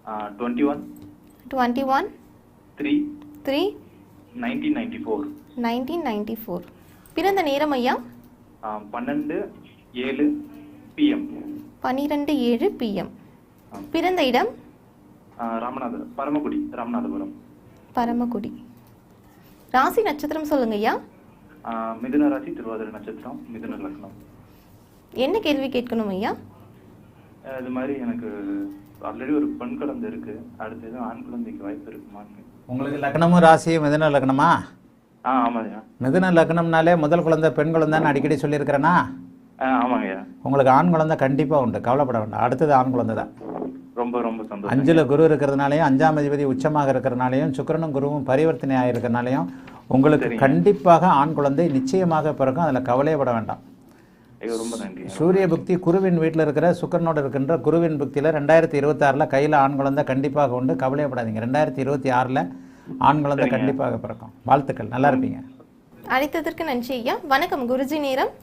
21 21 3 3 1994. 1994. பிறந்த நேரம் ஐயா? 12:07 PM. 12:07 PM. பிறந்த இடம்? ராமநாதபுரம். பரமக்குடி. ராசி நட்சத்திரம் சொல்லுங்க ஐயா. மிதுன ராசி, திருவாதிரை நட்சத்திரம், மிதுன லக்னம். என்ன கேள்வி கேட்கணும் ஐயா? இது மாதிரி எனக்கு ஆல்ரெடி ஒரு பெண் குழந்தை இருக்கு, அடுத்து எதுவும் ஆண் குழந்தைக்கு வாய்ப்பு இருக்குமான்னு. உங்களுக்கு லக்னமும் ராசியும் மிதுன லக்னமா? ஆமாங்கய்யா. மிதுன லக்னம்னாலே முதல் குழந்தை பெண் குழந்தைன்னு அடிக்கடி சொல்லியிருக்கிறேன்னா? ஆமாங்கய்யா. உங்களுக்கு ஆண் குழந்தை கண்டிப்பாக உண்டு, கவலைப்பட வேண்டாம். அடுத்தது ஆண் குழந்தை தான். ரொம்ப ரொம்ப சந்தோஷம். 5ல் குரு இருக்கிறதுனாலையும் 5ஆம் அதிபதி உச்சமாக இருக்கிறனாலையும் சுக்கிரனும் குருவும் பரிவர்த்தனை ஆகிருக்கிறனாலையும் உங்களுக்கு கண்டிப்பாக ஆண் குழந்தை நிச்சயமாக பிறக்கும், அதில் கவலையப்பட வேண்டாம். ரொம்ப நன்றி. சூரிய புக்தி குருவின் வீட்டில் இருக்கிற சுக்கிரனோடு இருக்கின்ற குருவின் புக்தியில் 2026 கையில் ஆண் குழந்தை கண்டிப்பாக உண்டு, கவலையப்படாதீங்க. 2026 ஆண் குழந்தை கண்டிப்பாக பிறக்கும். வாழ்த்துக்கள், நல்லா இருப்பீங்க. அழைத்ததற்கு நன்றி ஐயா. வணக்கம் குருஜி. நேரம்